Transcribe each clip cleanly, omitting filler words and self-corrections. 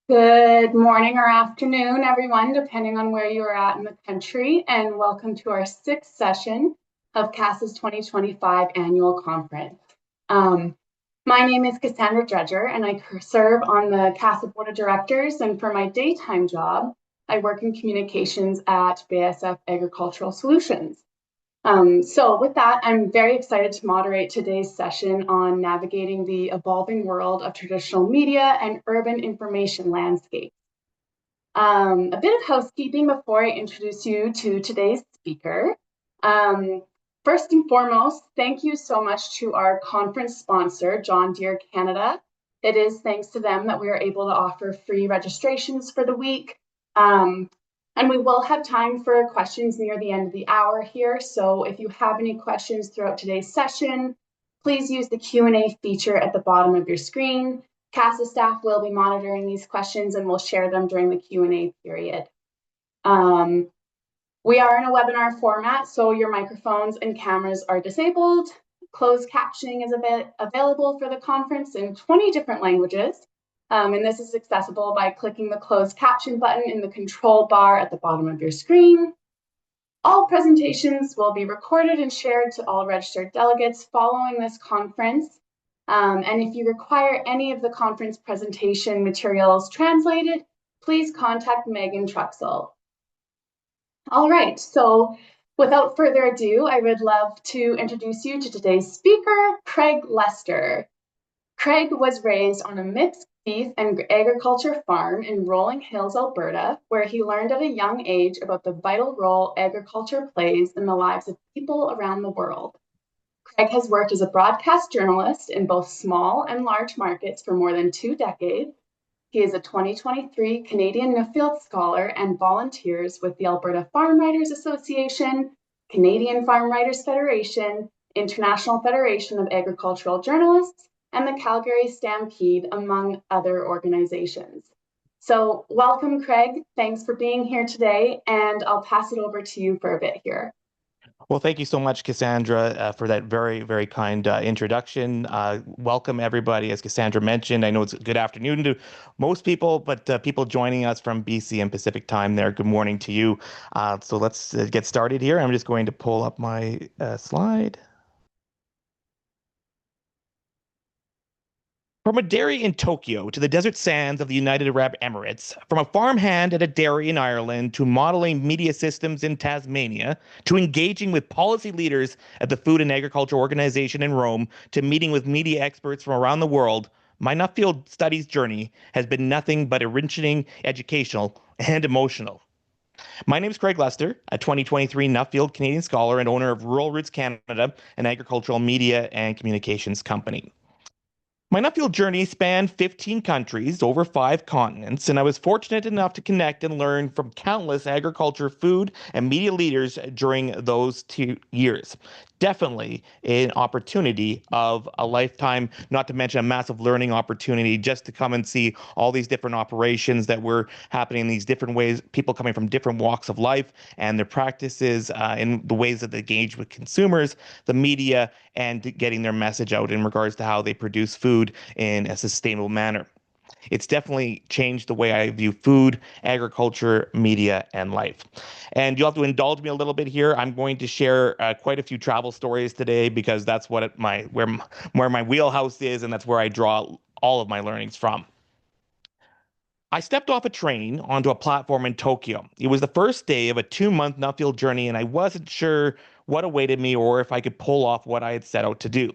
Good morning or afternoon, everyone, depending on where you are at in the country, and welcome to our sixth session of CASA's 2025 annual conference. My name is Cassandra Dredger, and I serve on the CASA Board of Directors, and for my daytime job, I work in communications at BASF Agricultural Solutions. So with that, I'm very excited to moderate today's session on navigating the evolving world of traditional media and urban information landscape. A bit of housekeeping before I introduce you to today's speaker. First and foremost, thank you so much to our conference sponsor, John Deere Canada. It is thanks to them that we are able to offer free registrations for the week. And we will have time for questions near the end of the hour here. So if you have any questions throughout today's session, please use the Q&A feature at the bottom of your screen. CASA staff will be monitoring these questions and will share them during the Q&A period. We are in a webinar format, so your microphones and cameras are disabled. Closed captioning is available for the conference in 20 different languages. And this is accessible by clicking the closed caption button in the control bar at the bottom of your screen. All presentations will be recorded and shared to all registered delegates following this conference. And if you require any of the conference presentation materials translated, please contact Megan Truxell. All right, so without further ado, I would love to introduce you to today's speaker, Craig Lester. Craig was raised on a mixed beef and agriculture farm in Rolling Hills, Alberta, where he learned at a young age about the vital role agriculture plays in the lives of people around the world. Craig has worked as a broadcast journalist in both small and large markets for more than 2 decades. He is a 2023 Canadian Nuffield Scholar and volunteers with the Alberta Farm Writers Association, Canadian Farm Writers Federation, International Federation of Agricultural Journalists, and the Calgary Stampede, among other organizations. So welcome, Craig. Thanks for being here today, and I'll pass it over to you for a bit here. Well, thank you so much, Cassandra, for that very, very kind introduction. Welcome, everybody. As Cassandra mentioned, I know it's good afternoon to most people, but people joining us from BC and Pacific time there, good morning to you. So let's get started here. I'm just going to pull up my slide. From a dairy in Tokyo to the desert sands of the United Arab Emirates, from a farmhand at a dairy in Ireland to modeling media systems in Tasmania, to engaging with policy leaders at the Food and Agriculture Organization in Rome, to meeting with media experts from around the world, my Nuffield Studies journey has been nothing but enriching, educational, and emotional. My name is Craig Lester, a 2023 Nuffield Canadian Scholar and owner of Rural Roots Canada, an agricultural media and communications company. My Nuffield journey spanned 15 countries over 5 continents, and I was fortunate enough to connect and learn from countless agriculture, food, and media leaders during those 2 years. Definitely an opportunity of a lifetime, not to mention a massive learning opportunity just to come and see all these different operations that were happening in these different ways, people coming from different walks of life and their practices and the ways that they engage with consumers, the media, and getting their message out in regards to how they produce food in a sustainable manner. It's definitely changed the way I view food, agriculture, media, and life. And you'll have to indulge me a little bit here. I'm going to share quite a few travel stories today because that's where my wheelhouse is, and that's where I draw all of my learnings from. I stepped off a train onto a platform in Tokyo. It was the first day of a 2-month Nuffield journey, and I wasn't sure what awaited me or if I could pull off what I had set out to do.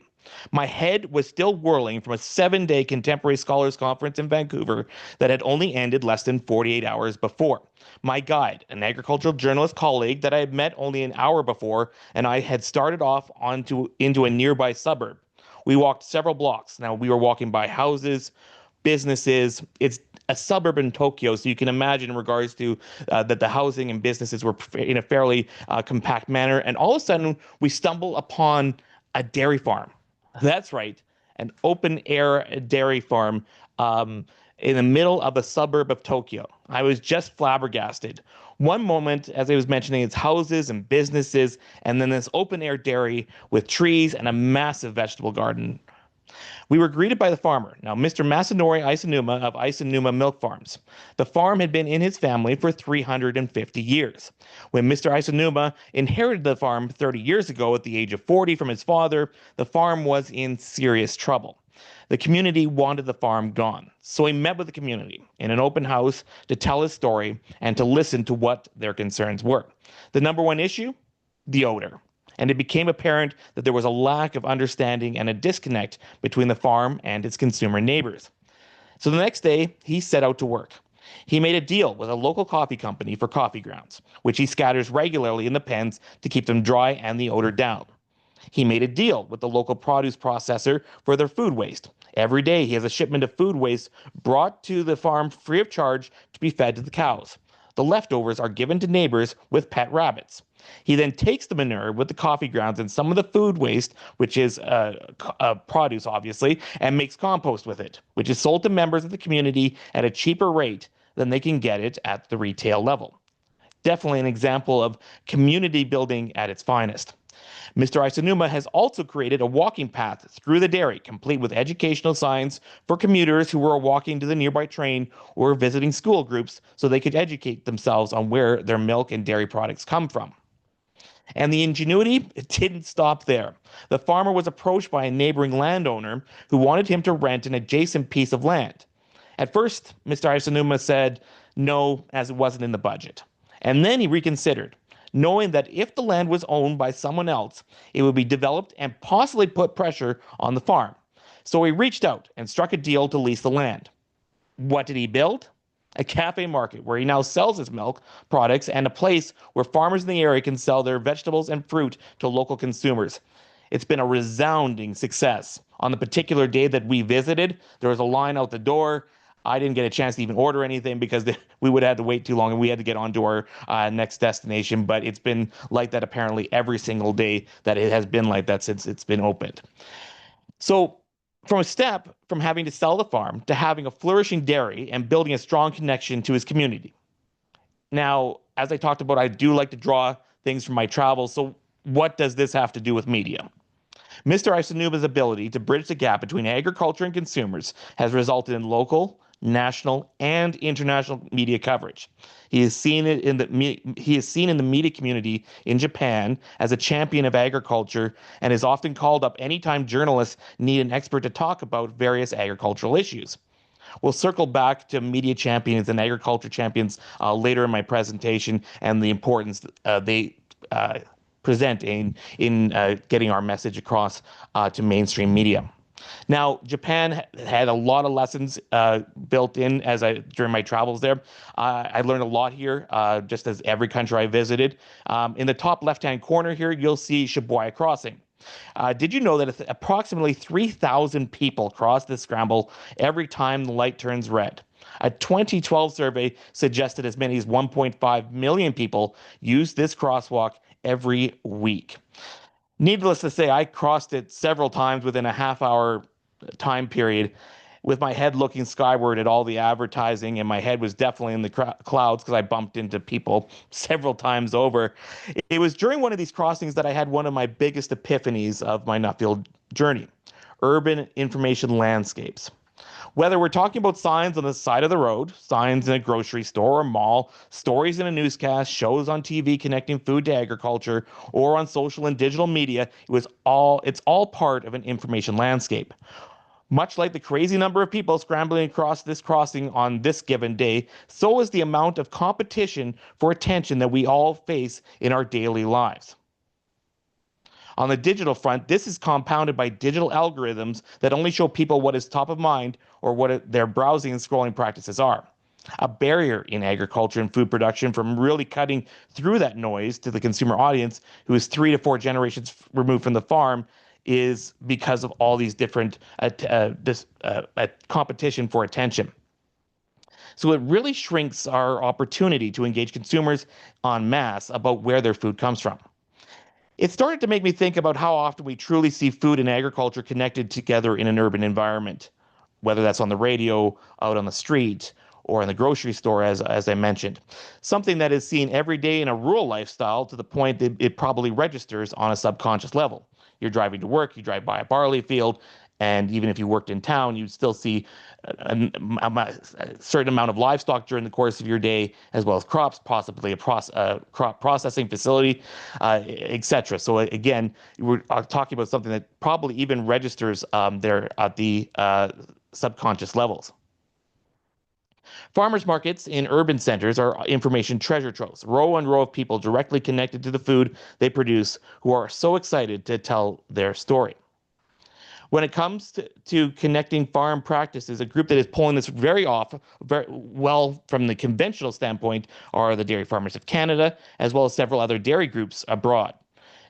My head was still whirling from a 7-day Contemporary Scholars Conference in Vancouver that had only ended less than 48 hours before. My guide, an agricultural journalist colleague that I had met only an hour before, and I had started off into a nearby suburb. We walked several blocks. Now, we were walking by houses, businesses. It's a suburb in Tokyo, so you can imagine in regards to that the housing and businesses were in a fairly compact manner. And all of a sudden, we stumble upon a dairy farm. That's right, an open-air dairy farm in the middle of a suburb of Tokyo. I was just flabbergasted. One moment, as I was mentioning, it's houses and businesses, and then this open-air dairy with trees and a massive vegetable garden. We were greeted by the farmer, now Mr. Masanori Isanuma of Isanuma Milk Farms. The farm had been in his family for 350 years. When Mr. Isanuma inherited the farm 30 years ago at the age of 40 from his father, the farm was in serious trouble. The community wanted the farm gone, so he met with the community in an open house to tell his story and to listen to what their concerns were. The number one issue? The odor. And it became apparent that there was a lack of understanding and a disconnect between the farm and its consumer neighbors. So the next day, he set out to work. He made a deal with a local coffee company for coffee grounds, which he scatters regularly in the pens to keep them dry and the odor down. He made a deal with the local produce processor for their food waste. Every day, he has a shipment of food waste brought to the farm free of charge to be fed to the cows. The leftovers are given to neighbors with pet rabbits. He then takes the manure with the coffee grounds and some of the food waste, which is produce, obviously, and makes compost with it, which is sold to members of the community at a cheaper rate than they can get it at the retail level. Definitely an example of community building at its finest. Mr. Isanuma has also created a walking path through the dairy, complete with educational signs for commuters who were walking to the nearby train or visiting school groups so they could educate themselves on where their milk and dairy products come from. And the ingenuity, it didn't stop there. The farmer was approached by a neighboring landowner who wanted him to rent an adjacent piece of land. At first, Mr. Isanuma said no, as it wasn't in the budget. And then he reconsidered, knowing that if the land was owned by someone else, it would be developed and possibly put pressure on the farm. So he reached out and struck a deal to lease the land. What did he build? A cafe market where he now sells his milk products and a place where farmers in the area can sell their vegetables and fruit to local consumers. It's been a resounding success. On the particular day that we visited, there was a line out the door. I didn't get a chance to even order anything because we would have had to wait too long and we had to get on to our next destination. But it's been like that apparently every single day that it has been like that since it's been opened. So from a step from having to sell the farm to having a flourishing dairy and building a strong connection to his community. Now, as I talked about, I do like to draw things from my travels. So what does this have to do with media? Mr. Isanuba's ability to bridge the gap between agriculture and consumers has resulted in local, national, and international media coverage. He is seen in the media community in Japan as a champion of agriculture and is often called up anytime journalists need an expert to talk about various agricultural issues. We'll circle back to media champions and agriculture champions later in my presentation and the importance they present in getting our message across to mainstream media. Now, Japan had a lot of lessons built in during my travels there. I learned a lot here, just as every country I visited. In the top left-hand corner here, you'll see Shibuya Crossing. Did you know that approximately 3,000 people cross this scramble every time the light turns red? A 2012 survey suggested as many as 1.5 million people use this crosswalk every week. Needless to say, I crossed it several times within a half-hour time period with my head looking skyward at all the advertising, and my head was definitely in the clouds because I bumped into people several times over. It was during one of these crossings that I had one of my biggest epiphanies of my Nuffield journey: urban information landscapes. Whether we're talking about signs on the side of the road, signs in a grocery store or mall, stories in a newscast, shows on TV connecting food to agriculture, or on social and digital media, it's all part of an information landscape. Much like the crazy number of people scrambling across this crossing on this given day, so is the amount of competition for attention that we all face in our daily lives. On the digital front, this is compounded by digital algorithms that only show people what is top of mind or what their browsing and scrolling practices are. A barrier in agriculture and food production from really cutting through that noise to the consumer audience, who is 3 to 4 generations removed from the farm, is because of all these different competition for attention. So it really shrinks our opportunity to engage consumers en masse about where their food comes from. It started to make me think about how often we truly see food and agriculture connected together in an urban environment, whether that's on the radio, out on the street, or in the grocery store, as I mentioned. Something that is seen every day in a rural lifestyle to the point that it probably registers on a subconscious level. You're driving to work, you drive by a barley field, And even if you worked in town, you'd still see a certain amount of livestock during the course of your day, as well as crops, possibly a crop processing facility, etc. So again, we're talking about something that probably even registers there at the subconscious levels. Farmers markets in urban centers are information treasure troves, row on row of people directly connected to the food they produce who are so excited to tell their story. When it comes to connecting farm practices, a group that is pulling this very off very well from the conventional standpoint are the Dairy Farmers of Canada, as well as several other dairy groups abroad.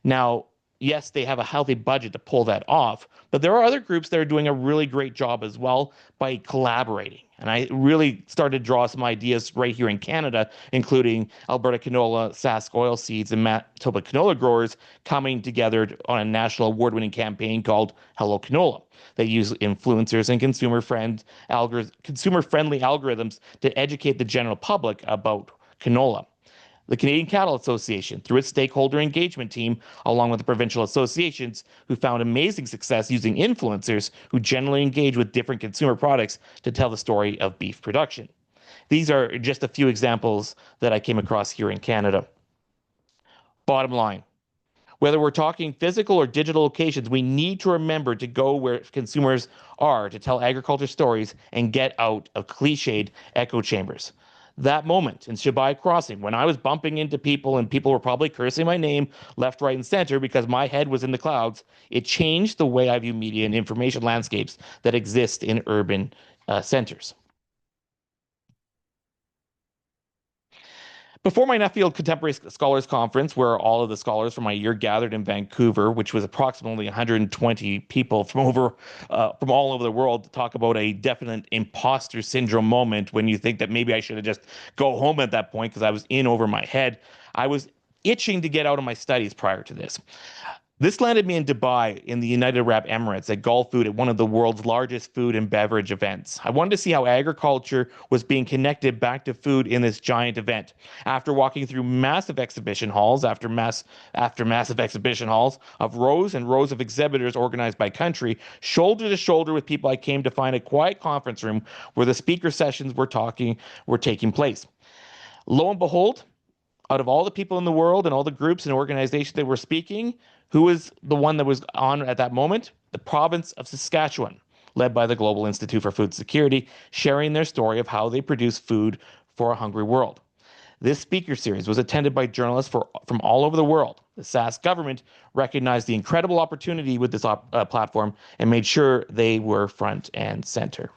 Now, yes, they have a healthy budget to pull that off, but there are other groups that are doing a really great job as well by collaborating. And I really started to draw some ideas right here in Canada, including Alberta Canola, Sask Oilseeds, and Manitoba Canola Growers coming together on a national award-winning campaign called Hello Canola. They use influencers and consumer-friendly algorithms to educate the general public about canola. The Canadian Cattle Association, through its stakeholder engagement team, along with the provincial associations, who found amazing success using influencers who generally engage with different consumer products to tell the story of beef production. These are just a few examples that I came across here in Canada. Bottom line, whether we're talking physical or digital locations, we need to remember to go where consumers are to tell agriculture stories and get out of cliched echo chambers. That moment in Shabai Crossing, when I was bumping into people and people were probably cursing my name left, right, and center because my head was in the clouds, it changed the way I view media and information landscapes that exist in urban centers. Before my Nuffield Contemporary Scholars Conference, where all of the scholars from my year gathered in Vancouver, which was approximately 120 people from all over the world, to talk about a definite imposter syndrome moment when you think that maybe I should have just go home at that point because I was in over my head. I was itching to get out of my studies prior to this. This landed me in Dubai in the United Arab Emirates at Gulf Food at one of the world's largest food and beverage events. I wanted to see how agriculture was being connected back to food in this giant event. After walking through massive exhibition halls after massive exhibition halls of rows and rows of exhibitors organized by country, shoulder to shoulder with people, I came to find a quiet conference room where the speaker sessions were taking place. Lo and behold, out of all the people in the world and all the groups and organizations that were speaking, who was the one that was on at that moment? The province of Saskatchewan, led by the Global Institute for Food Security, sharing their story of how they produce food for a hungry world. This speaker series was attended by journalists from all over the world. The Sask government recognized the incredible opportunity with this platform and made sure they were front and center.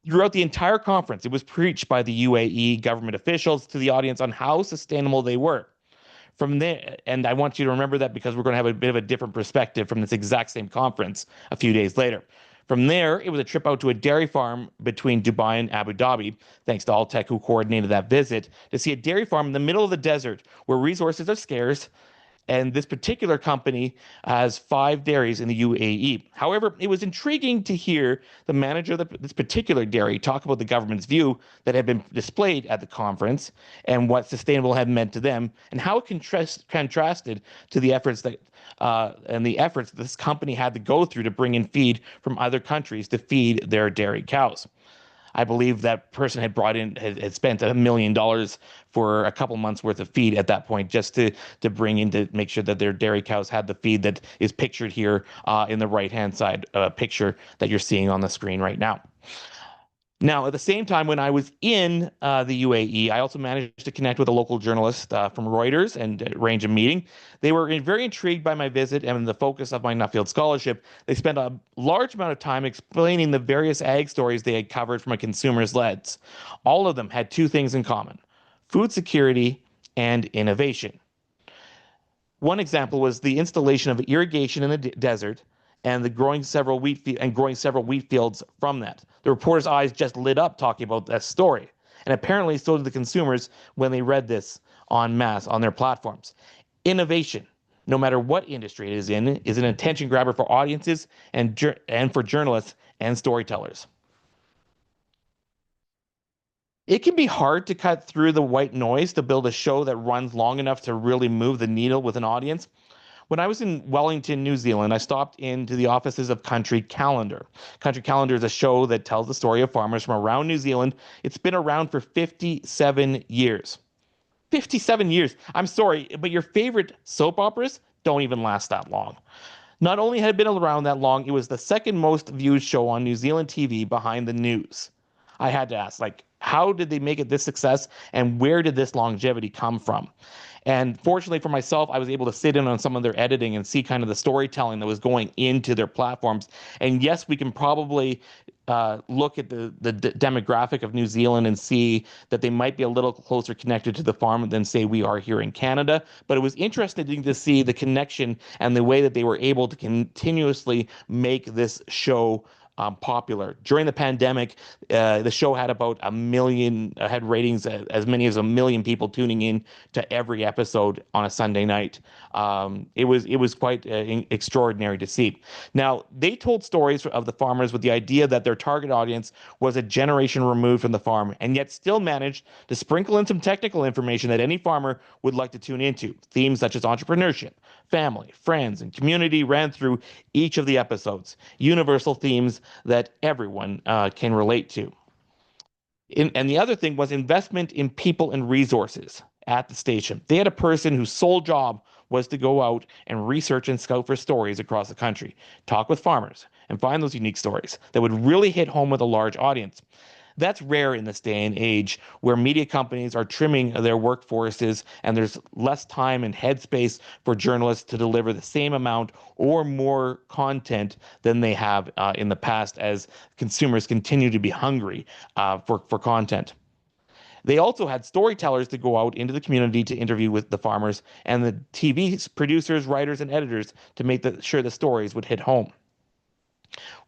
Throughout the entire conference, it was preached by the UAE government officials to the audience on how sustainable they were. From there, and I want you to remember that because we're going to have a bit of a different perspective from this exact same conference a few days later. From there, it was a trip out to a dairy farm between Dubai and Abu Dhabi, thanks to Alltech who coordinated that visit, to see a dairy farm in the middle of the desert where resources are scarce. And this particular company has 5 dairies in the UAE. However, it was intriguing to hear the manager of this particular dairy talk about the government's view that had been displayed at the conference and what sustainable had meant to them, and how it contrasted to the efforts that this company had to go through to bring in feed from other countries to feed their dairy cows. I believe that person had spent $1 million for a couple months worth of feed at that point, just to bring in to make sure that their dairy cows had the feed that is pictured here in the right hand side picture that you're seeing on the screen right now. Now, at the same time, when I was in the UAE, I also managed to connect with a local journalist from Reuters and arrange a meeting. They were very intrigued by my visit and the focus of my Nuffield scholarship. They spent a large amount of time explaining the various ag stories they had covered from a consumer's lens. All of them had 2 things in common: food security and innovation. One example was the installation of irrigation in the desert and the growing several wheat fields from that. The reporter's eyes just lit up talking about that story, and apparently so did the consumers when they read this en masse on their platforms. Innovation, no matter what industry it is an attention grabber for audiences and for journalists and storytellers. It can be hard to cut through the white noise to build a show that runs long enough to really move the needle with an audience. When I was in Wellington, New Zealand, I stopped into the offices of Country Calendar. Country Calendar is a show that tells the story of farmers from around New Zealand. It's been around for 57 years. 57 years. I'm sorry, but your favorite soap operas don't even last that long. Not only had it been around that long, it was the second most viewed show on New Zealand TV behind the news. I had to ask, like, how did they make it this success and where did this longevity come from? And fortunately for myself, I was able to sit in on some of their editing and see kind of the storytelling that was going into their platforms. And yes, we can probably look at the demographic of New Zealand and see that they might be a little closer connected to the farm than, say, we are here in Canada. But it was interesting to see the connection and the way that they were able to continuously make this show popular. During the pandemic, the show had about a million, had ratings as many as a million people tuning in to every episode on a Sunday night. It was quite extraordinary to see. Now, they told stories of the farmers with the idea that their target audience was a generation removed from the farm, and yet still managed to sprinkle in some technical information that any farmer would like to tune into. Themes such as entrepreneurship, family, friends, and community ran through each of the episodes. Universal themes that everyone can relate to. And the other thing was investment in people and resources at the station. They had a person whose sole job was to go out and research and scout for stories across the country, talk with farmers, and find those unique stories that would really hit home with a large audience. That's rare in this day and age where media companies are trimming their workforces and there's less time and headspace for journalists to deliver the same amount or more content than they have in the past as consumers continue to be hungry for content. They also had storytellers to go out into the community to interview with the farmers and the TV producers, writers, and editors to make sure the stories would hit home.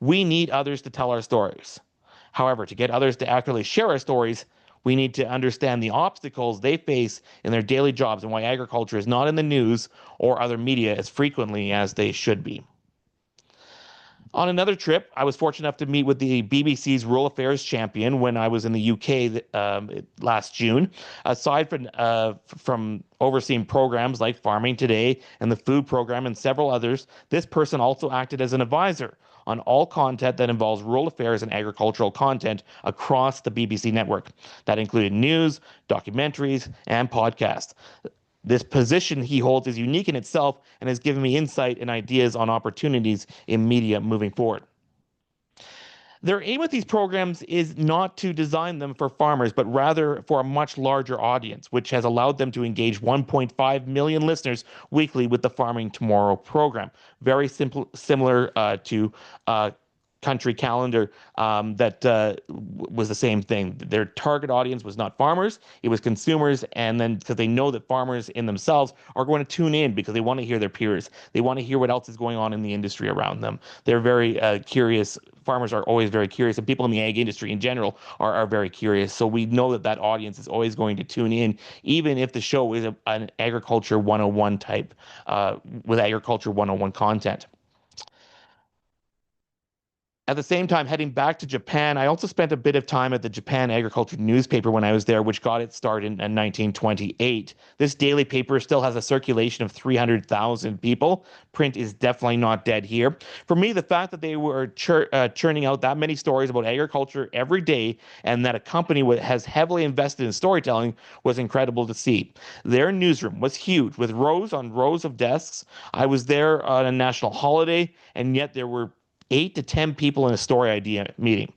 We need others to tell our stories. However, to get others to accurately share our stories, we need to understand the obstacles they face in their daily jobs and why agriculture is not in the news or other media as frequently as they should be. On another trip, I was fortunate enough to meet with the BBC's Rural Affairs champion when I was in the UK last June. Aside from overseeing programs like Farming Today and the Food Program and several others, this person also acted as an advisor on all content that involves rural affairs and agricultural content across the BBC network. That included news, documentaries, and podcasts. This position he holds is unique in itself and has given me insight and ideas on opportunities in media moving forward. Their aim with these programs is not to design them for farmers, but rather for a much larger audience, which has allowed them to engage 1.5 million listeners weekly with the Farming Tomorrow program. Very simple, similar to Country Calendar, that was the same thing. Their target audience was not farmers, it was consumers. And then because they know that farmers in themselves are going to tune in because they want to hear their peers. They want to hear what else is going on in the industry around them. They're very curious. Farmers are always very curious, and people in the ag industry in general are very curious. So we know that that audience is always going to tune in, even if the show is an agriculture 101 type, with agriculture 101 content. At the same time, heading back to Japan, I also spent a bit of time at the Japan Agriculture newspaper when I was there, which got its start in 1928. This daily paper still has a circulation of 300,000 people. Print is definitely not dead here. For me, the fact that they were churning out that many stories about agriculture every day and that a company has heavily invested in storytelling was incredible to see. Their newsroom was huge with rows on rows of desks. I was there on a national holiday, and yet there were 8 to 10 people in a story idea meeting.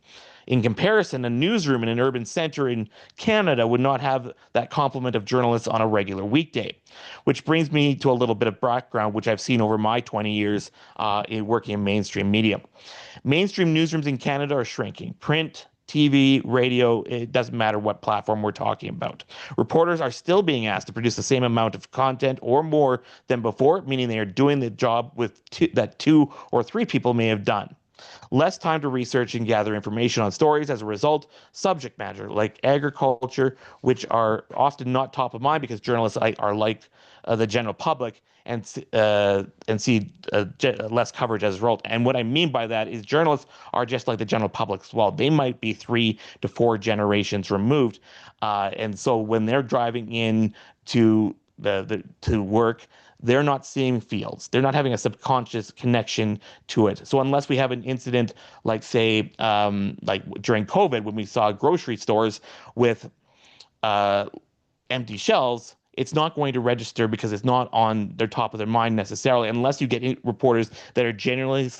In comparison, a newsroom in an urban center in Canada would not have that complement of journalists on a regular weekday. Which brings me to a little bit of background, which I've seen over my 20 years in working in mainstream media. Mainstream newsrooms in Canada are shrinking. Print, TV, radio, it doesn't matter what platform we're talking about. Reporters are still being asked to produce the same amount of content or more than before, meaning they are doing the job that 2 or 3 people may have done. Less time to research and gather information on stories. As a result, subject matter like agriculture, which are often not top of mind because journalists are like the general public and see less coverage as a result. And what I mean by that is journalists are just like the general public as well. They might be 3 to 4 generations removed, and so when they're driving in to to work, they're not seeing fields. They're not having a subconscious connection to it. So unless we have an incident like, say, like during COVID, when we saw grocery stores with uh, empty shelves, it's not going to register because it's not on their top of their mind necessarily, unless you get reporters that are generally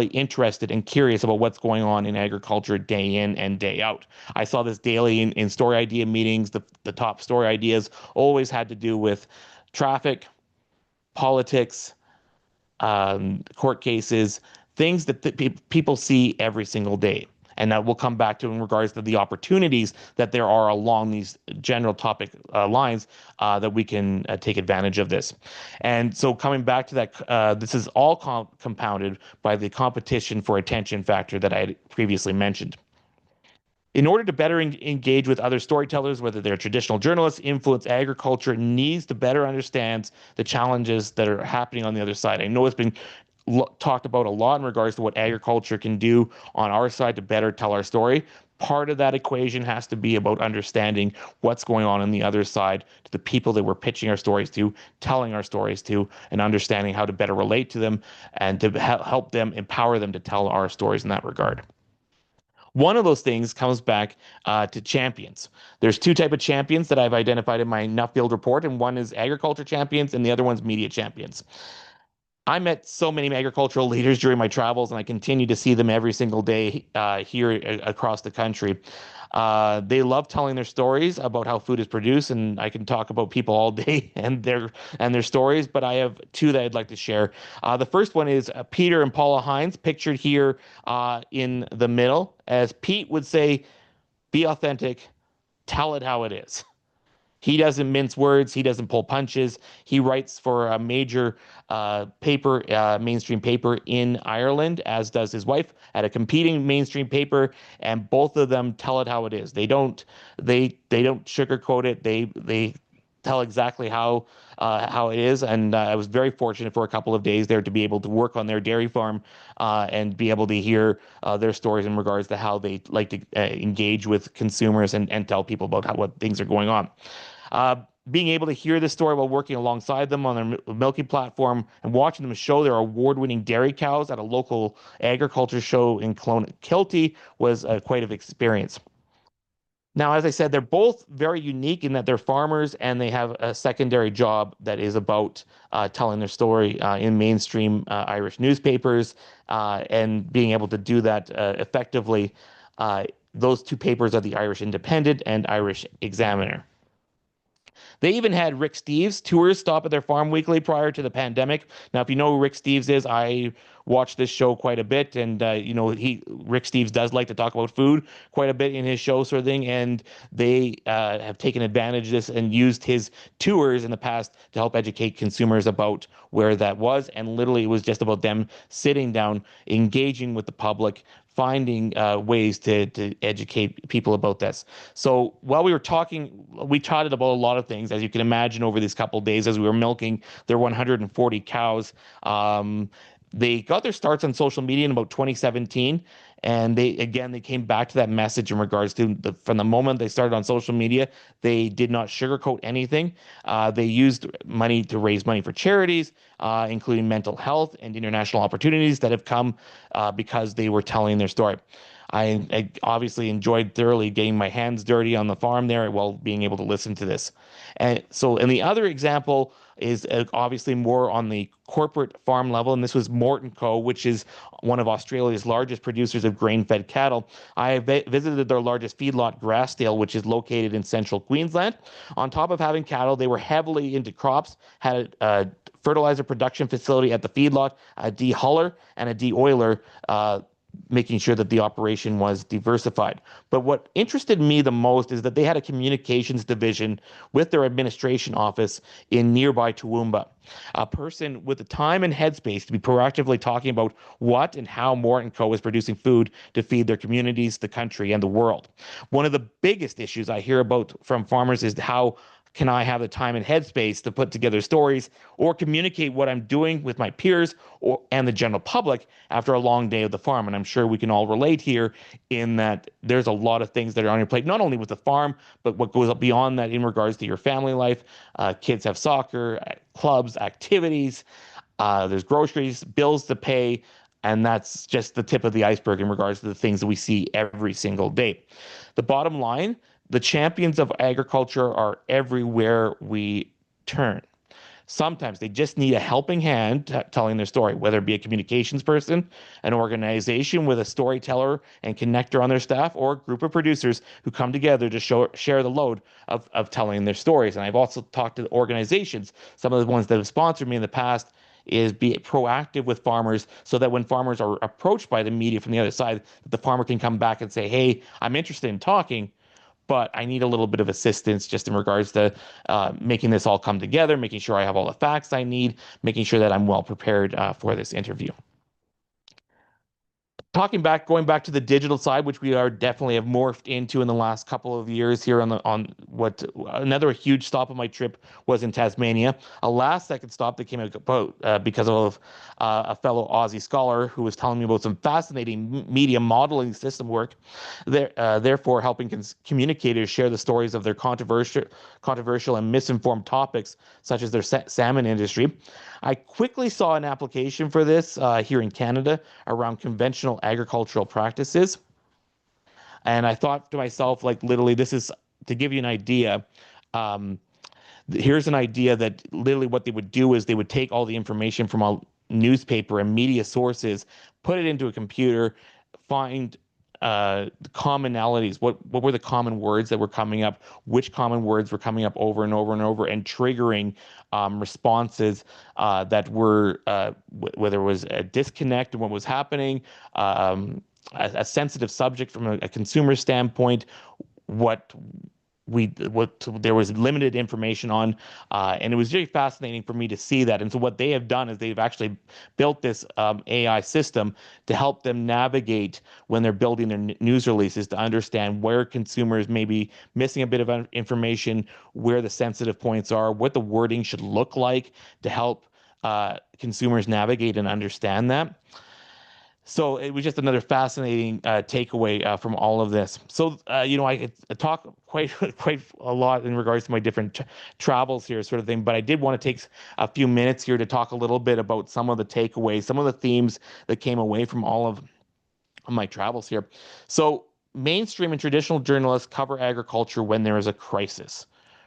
interested and curious about what's going on in agriculture day in and day out. I saw this daily in story idea meetings. The top story ideas always had to do with traffic, politics, court cases, things that people see every single day. And that we'll come back to in regards to the opportunities that there are along these general topic lines that we can take advantage of this. And so coming back to that, this is all compounded by the competition for attention factor that I had previously mentioned. In order to better engage with other storytellers, whether they're traditional journalists, influence agriculture needs to better understand the challenges that are happening on the other side. I know it's been talked about a lot in regards to what agriculture can do on our side to better tell our story. Part of that equation has to be about understanding what's going on the other side, to the people that we're pitching our stories to, telling our stories to, and understanding how to better relate to them and to help them, empower them to tell our stories in that regard. One of those things comes back to champions. There's two type of champions that I've identified in my Nuffield report, and one is agriculture champions, and the other one's media champions. I met so many agricultural leaders during my travels, and I continue to see them every single day here across the country. They love telling their stories about how food is produced, and I can talk about people all day and their stories. But I have two that I'd like to share. The first one is Peter and Paula Hines, pictured here in the middle. As Pete would say, "Be authentic, tell it how it is." He doesn't mince words. He doesn't pull punches. He writes for a major mainstream paper in Ireland, as does his wife, at a competing mainstream paper, and both of them tell it how it is. They don't sugarcoat it. They tell exactly how it is. And I was very fortunate for a couple of days there to be able to work on their dairy farm and be able to hear their stories in regards to how they like to engage with consumers and tell people about what things are going on. Uh, Being able to hear this story while working alongside them on their milking platform and watching them show their award-winning dairy cows at a local agriculture show in Kilty was quite an experience. Now, as I said, they're both very unique in that they're farmers and they have a secondary job that is about telling their story in mainstream Irish newspapers and being able to do that effectively. Those two papers are the Irish Independent and Irish Examiner. They even had Rick Steves tours stop at their farm weekly prior to the pandemic. Now, if you know who Rick Steves is, I watch this show quite a bit, and Rick Steves does like to talk about food quite a bit in his show, sort of thing. And they have taken advantage of this and used his tours in the past to help educate consumers about where that was. And literally, it was just about them sitting down, engaging with the public, finding ways to educate people about this. So while we were talking, we chatted about a lot of things, as you can imagine, over these couple of days as we were milking their 140 cows. They got their starts on social media in about 2017. And they came back to that message in regards to from the moment they started on social media, they did not sugarcoat anything. They used money to raise money for charities, including mental health and international opportunities that have come because they were telling their story. I obviously enjoyed thoroughly getting my hands dirty on the farm there while being able to listen to this. And the other example is obviously more on the corporate farm level, and this was Morton Co., which is one of Australia's largest producers of grain-fed cattle. I visited their largest feedlot, Grassdale, which is located in central Queensland. On top of having cattle, they were heavily into crops, had a fertilizer production facility at the feedlot, a de-huller and a de-oiler, making sure that the operation was diversified. But what interested me the most is that they had a communications division with their administration office in nearby Toowoomba, a person with the time and headspace to be proactively talking about what and how Morton Co. is producing food to feed their communities, the country, and the world. One of the biggest issues I hear about from farmers is how can I have the time and headspace to put together stories or communicate what I'm doing with my peers and the general public after a long day of the farm? And I'm sure we can all relate here in that there's a lot of things that are on your plate, not only with the farm, but what goes up beyond that in regards to your family life. Kids have soccer, clubs, activities, there's groceries, bills to pay, and that's just the tip of the iceberg in regards to the things that we see every single day. The bottom line, the champions of agriculture are everywhere we turn. Sometimes they just need a helping hand telling their story, whether it be a communications person, an organization with a storyteller and connector on their staff, or a group of producers who come together to share the load of telling their stories. And I've also talked to organizations, some of the ones that have sponsored me in the past, is be proactive with farmers so that when farmers are approached by the media from the other side, the farmer can come back and say, hey, I'm interested in talking, but I need a little bit of assistance just in regards to making this all come together, making sure I have all the facts I need, making sure that I'm well prepared for this interview. Going back to the digital side, which we are definitely have morphed into in the last couple of years here on what another huge stop of my trip was in Tasmania. A last second stop that came about because of a fellow Aussie scholar who was telling me about some fascinating media modeling system work. Therefore, helping communicators share the stories of their controversial and misinformed topics, such as their salmon industry. I quickly saw an application for this here in Canada around conventional agricultural practices. And I thought to myself, like, literally, this is to give you an idea. Um, Here's an idea that literally what they would do is they would take all the information from a newspaper and media sources, put it into a computer, find the commonalities. What were the common words that were coming up? Which common words were coming up over and over and over, and triggering responses that were whether it was a disconnect in what was happening, a sensitive subject from a consumer standpoint, what there was limited information on, and it was very fascinating for me to see that. And so what they have done is they've actually built this AI system to help them navigate when they're building their news releases, to understand where consumers may be missing a bit of information, where the sensitive points are, what the wording should look like to help consumers navigate and understand that. So it was just another fascinating takeaway from all of this. So I talk quite a lot in regards to my different travels here, sort of thing. But I did want to take a few minutes here to talk a little bit about some of the takeaways, some of the themes that came away from all of my travels here. So mainstream and traditional journalists cover agriculture when there is a crisis.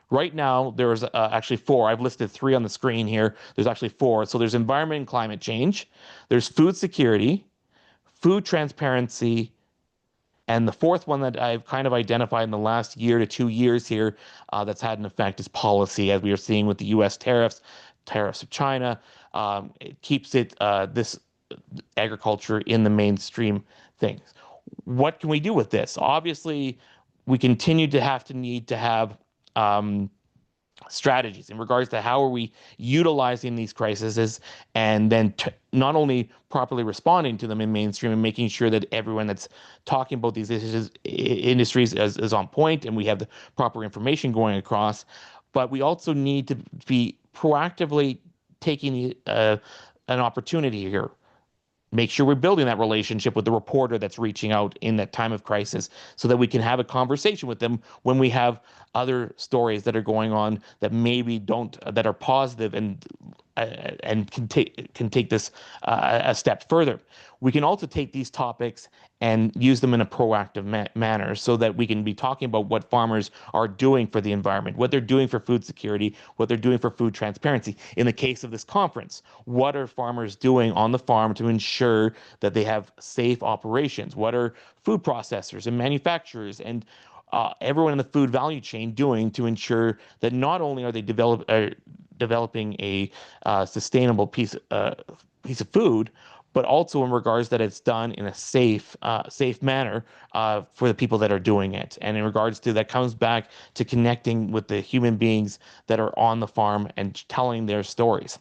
Right now, there's actually four. I've listed three on the screen here. There's actually four. So there's environment and climate change. There's food security, food transparency, and the fourth one that I've kind of identified in the last year to 2 years here that's had an effect is policy, as we are seeing with the U.S. tariffs of China. It keeps this agriculture in the mainstream things. What can we do with this? Obviously, we continue to need to have strategies in regards to how are we utilizing these crises, and then not only properly responding to them in mainstream and making sure that everyone that's talking about these industries is on point and we have the proper information going across, but we also need to be proactively taking an opportunity here. Make sure we're building that relationship with the reporter that's reaching out in that time of crisis so that we can have a conversation with them when we have other stories that are going on that maybe that are positive and can take this a step further. We can also take these topics and use them in a proactive manner so that we can be talking about what farmers are doing for the environment, what they're doing for food security, what they're doing for food transparency. In the case of this conference, what are farmers doing on the farm to ensure that they have safe operations? What are food processors and manufacturers and everyone in the food value chain doing to ensure that not only are they developing a sustainable piece of food, but also in regards that it's done in a safe manner for the people that are doing it. And in regards to that comes back to connecting with the human beings that are on the farm and telling their stories.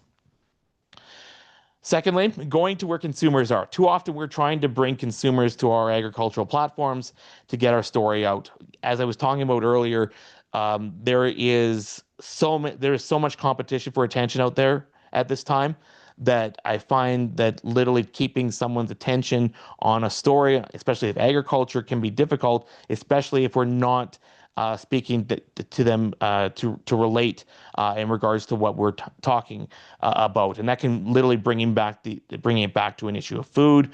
Secondly, going to where consumers are. Too often we're trying to bring consumers to our agricultural platforms to get our story out. As I was talking about earlier, There is so much competition for attention out there at this time that I find that literally keeping someone's attention on a story, especially if agriculture, can be difficult, especially if we're not speaking to them to relate in regards to what we're talking about, and that can literally bringing it back to an issue of food,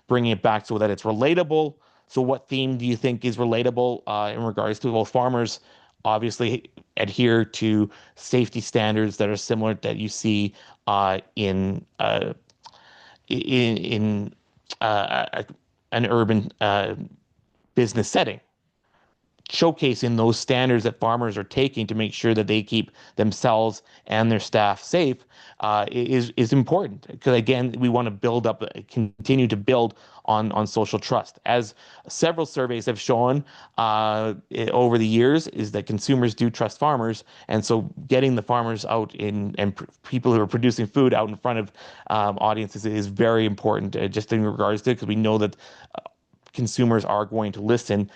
bringing it back so that it's relatable. So, what theme do you think is relatable in regards to, well, farmers obviously adhere to safety standards that are similar that you see in an urban business setting, showcasing those standards that farmers are taking to make sure that they keep themselves and their staff safe is important, because again, we want to continue to build on social trust. As several surveys have shown over the years, is that consumers do trust farmers, and so getting the farmers out people who are producing food out in front of audiences is very important, just in regards to it, because we know that consumers are going to listen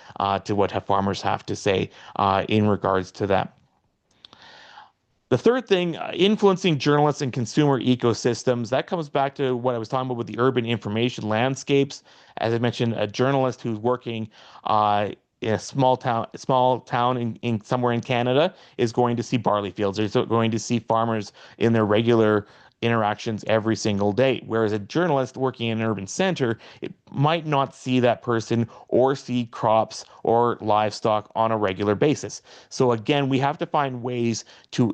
to what farmers have to say in regards to that. The third thing, influencing journalists and consumer ecosystems, that comes back to what I was talking about with the urban information landscapes. As I mentioned, a journalist who's working in a small town in somewhere in Canada is going to see barley fields. They're going to see farmers in their regular interactions every single day. Whereas a journalist working in an urban center, it might not see that person or see crops or livestock on a regular basis. So again, we have to find ways to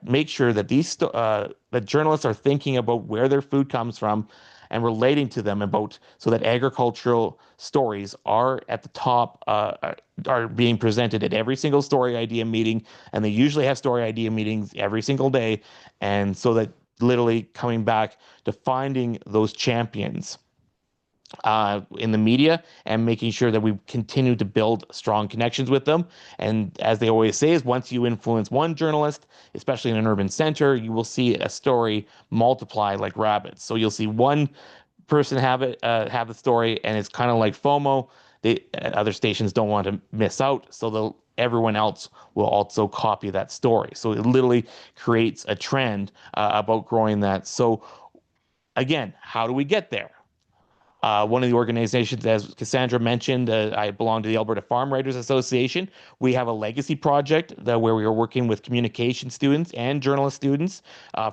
make sure that that journalists are thinking about where their food comes from and relating to them about, so that agricultural stories are at the top, are being presented at every single story idea meeting, and they usually have story idea meetings every single day, and so that literally coming back to finding those champions in the media and making sure that we continue to build strong connections with them. And as they always say, is once you influence one journalist, especially in an urban center, you will see a story multiply like rabbits. So you'll see one person have the story, and it's kind of like FOMO. Other stations don't want to miss out, so everyone else will also copy that story. So it literally creates a trend about growing that. So again, how do we get there? One of the organizations, as Cassandra mentioned, I belong to the Alberta Farm Writers Association. We have a legacy project where we are working with communication students and journalist students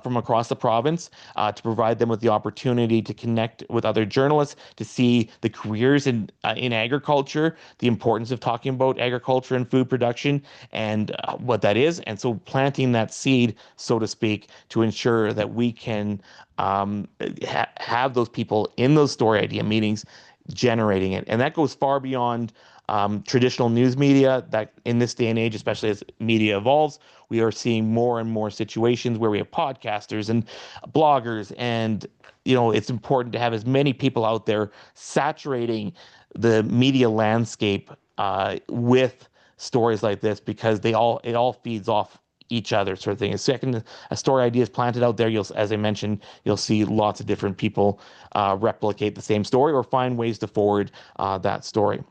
from across the province to provide them with the opportunity to connect with other journalists, to see the careers in agriculture, the importance of talking about agriculture and food production, and what that is. And so planting that seed, so to speak, to ensure that we can have those people in those story idea meetings generating it. And that goes far beyond traditional news media. That in this day and age, especially as media evolves, we are seeing more and more situations where we have podcasters and bloggers, and it's important to have as many people out there saturating the media landscape with stories like this, because it all feeds off each other, sort of thing. Second, a story idea is planted out there, as I mentioned, you'll see lots of different people replicate the same story or find ways to forward that story.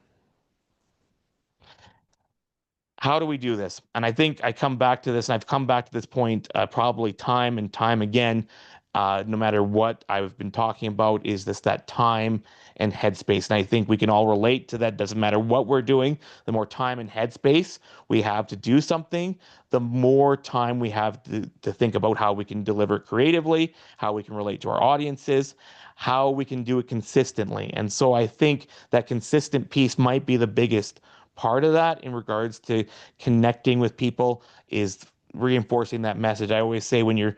How do we do this? And I think I come back to this, and I've come back to this point probably time and time again, no matter what I've been talking about, is that time and headspace. And I think we can all relate to that. Doesn't matter what we're doing, the more time and headspace we have to do something, the more time we have to think about how we can deliver it creatively, how we can relate to our audiences, how we can do it consistently. And so I think that consistent piece might be the biggest part of that in regards to connecting with people, is reinforcing that message. I always say, when you're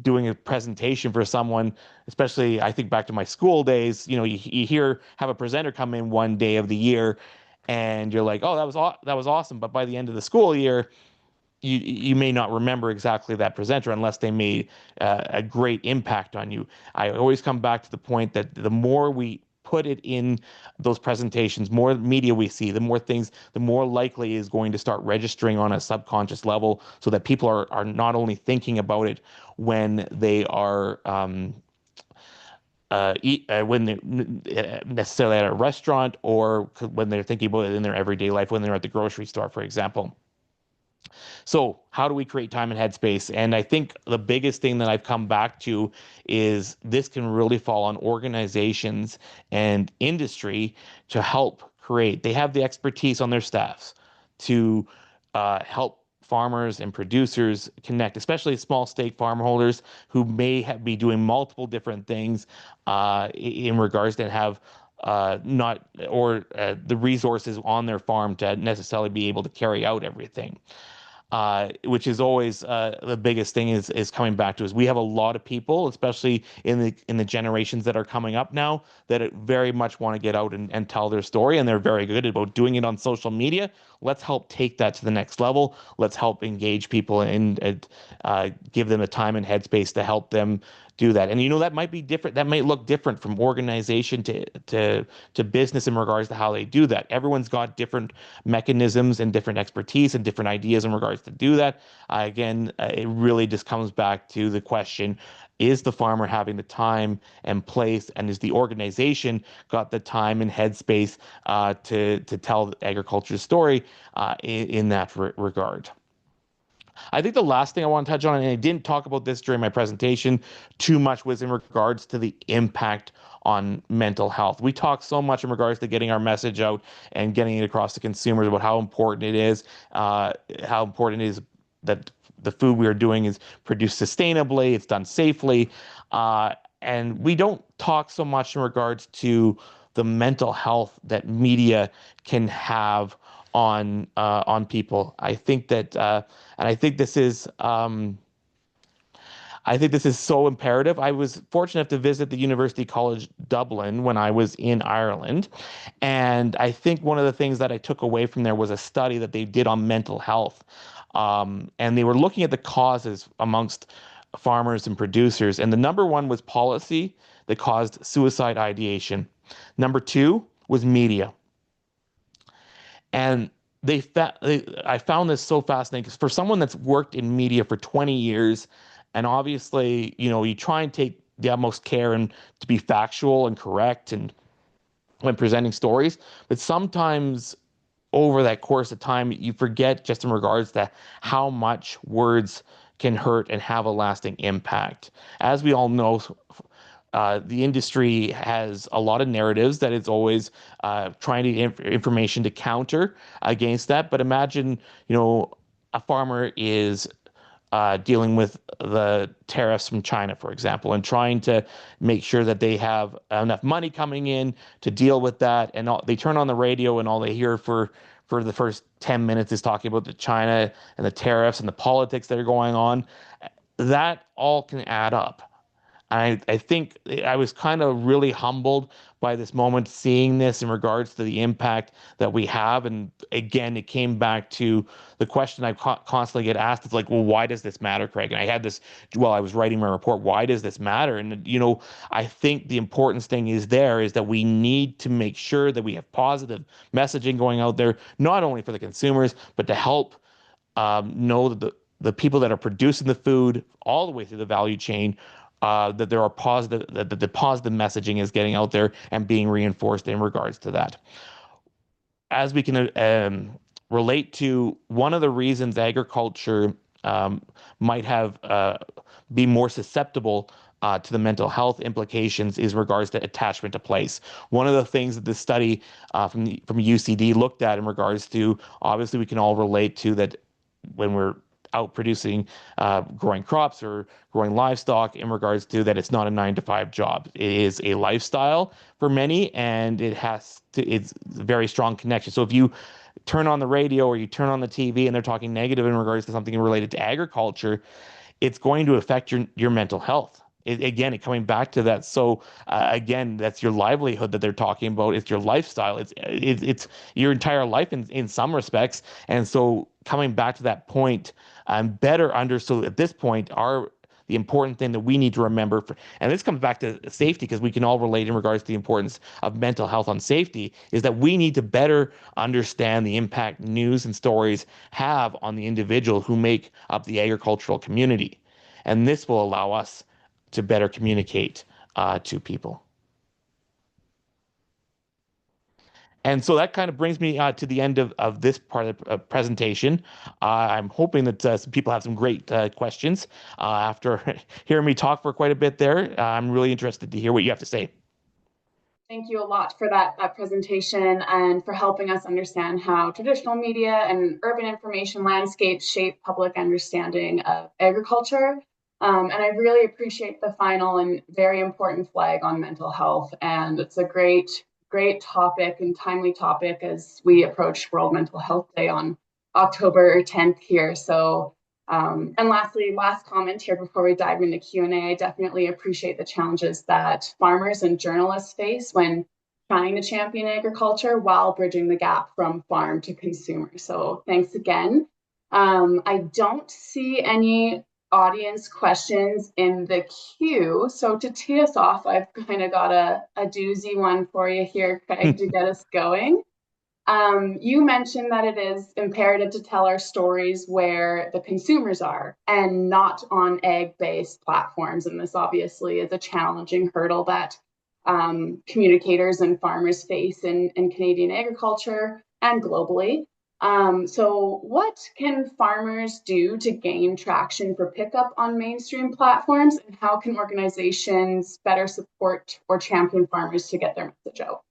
doing a presentation for someone, especially I think back to my school days, you have a presenter come in one day of the year, and you're like, oh, that was awesome. But by the end of the school year, you may not remember exactly that presenter unless they made a great impact on you. I always come back to the point that the more we put it in those presentations, more media we see, the more likely is going to start registering on a subconscious level, so that people are not only thinking about it when they are when they're necessarily at a restaurant, or when they're thinking about it in their everyday life, when they're at the grocery store, for example. So, how do we create time and headspace? And I think the biggest thing that I've come back to is this can really fall on organizations and industry to help create. They have the expertise on their staffs to help farmers and producers connect, especially small stake farm holders who may be doing multiple different things in regards to have not or the resources on their farm to necessarily be able to carry out everything, which is always the biggest thing is coming back to is we have a lot of people, especially in the generations that are coming up now, that very much want to get out and tell their story, and they're very good about doing it on social media. Let's help take that to the next level. Let's help engage people and give them the time and headspace to help them do that. And that might be different. That might look different from organization to business in regards to how they do that. Everyone's got different mechanisms and different expertise and different ideas in regards to do that. Again, it really just comes back to the question: is the farmer having the time and place, and is the organization got the time and headspace to tell agriculture's story in that regard? I think the last thing I want to touch on, and I didn't talk about this during my presentation too much, was in regards to the impact on mental health. We talk so much in regards to getting our message out and getting it across to consumers about how important it is, that the food we are doing is produced sustainably, it's done safely, and we don't talk so much in regards to the mental health that media can have on people. And I think this is so imperative. I was fortunate enough to visit the University College Dublin when I was in Ireland, and I think one of the things that I took away from there was a study that they did on mental health, and they were looking at the causes amongst farmers and producers, and the number one was policy that caused suicide ideation. Number two was media. And I found this so fascinating because for someone that's worked in media for 20 years, and obviously, you try and take the utmost care and to be factual and correct and when presenting stories, but sometimes over that course of time, you forget just in regards to how much words can hurt and have a lasting impact. As we all know, the industry has a lot of narratives that it's always trying to get information to counter against that. But imagine, a farmer is dealing with the tariffs from China, for example, and trying to make sure that they have enough money coming in to deal with that. And they turn on the radio, and all they hear for the first 10 minutes is talking about the China and the tariffs and the politics that are going on. That all can add up. I think I was kind of really humbled by this moment, seeing this in regards to the impact that we have. And again, it came back to the question I constantly get asked. It's like, well, why does this matter, Craig? And I had this while I was writing my report. Why does this matter? And, I think the important thing is that we need to make sure that we have positive messaging going out there, not only for the consumers, but to help know that the people that are producing the food all the way through the value chain, that there are that the positive messaging is getting out there and being reinforced in regards to that. As we can relate to one of the reasons agriculture might have be more susceptible to the mental health implications is regards to attachment to place. One of the things that this study from UCD looked at in regards to, obviously we can all relate to that when we're out producing, growing crops or growing livestock, in regards to that it's not a 9 to 5 job. It is a lifestyle for many, and it's a very strong connection. So if you turn on the radio or you turn on the TV and they're talking negative in regards to something related to agriculture, it's going to affect your mental health. Again, coming back to that. So again, that's your livelihood that they're talking about. It's your lifestyle. It's your entire life in some respects. And so coming back to that point, better understood at this point are the important thing that we need to remember. And this comes back to safety, because we can all relate in regards to the importance of mental health on safety, is that we need to better understand the impact news and stories have on the individual who make up the agricultural community. And this will allow us to better communicate to people. And so that kind of brings me to the end of this part of the presentation. I'm hoping that some people have some great questions after hearing me talk for quite a bit there. I'm really interested to hear what you have to say. Thank you a lot for that presentation and for helping us understand how traditional media and urban information landscapes shape public understanding of agriculture. And I really appreciate the final and very important flag on mental health. And it's a great topic and timely topic as we approach World Mental Health Day on October 10th here. So and lastly, last comment here before we dive into Q&A, I definitely appreciate the challenges that farmers and journalists face when trying to champion agriculture while bridging the gap from farm to consumer. So thanks again. I don't see any audience questions in the queue. So to tee us off, I've kind of got a doozy one for you here, Craig, to get us going. You mentioned that it is imperative to tell our stories where the consumers are and not on egg-based platforms. And this obviously is a challenging hurdle that communicators and farmers face in Canadian agriculture and globally. So what can farmers do to gain traction for pickup on mainstream platforms? And how can organizations better support or champion farmers to get their message out?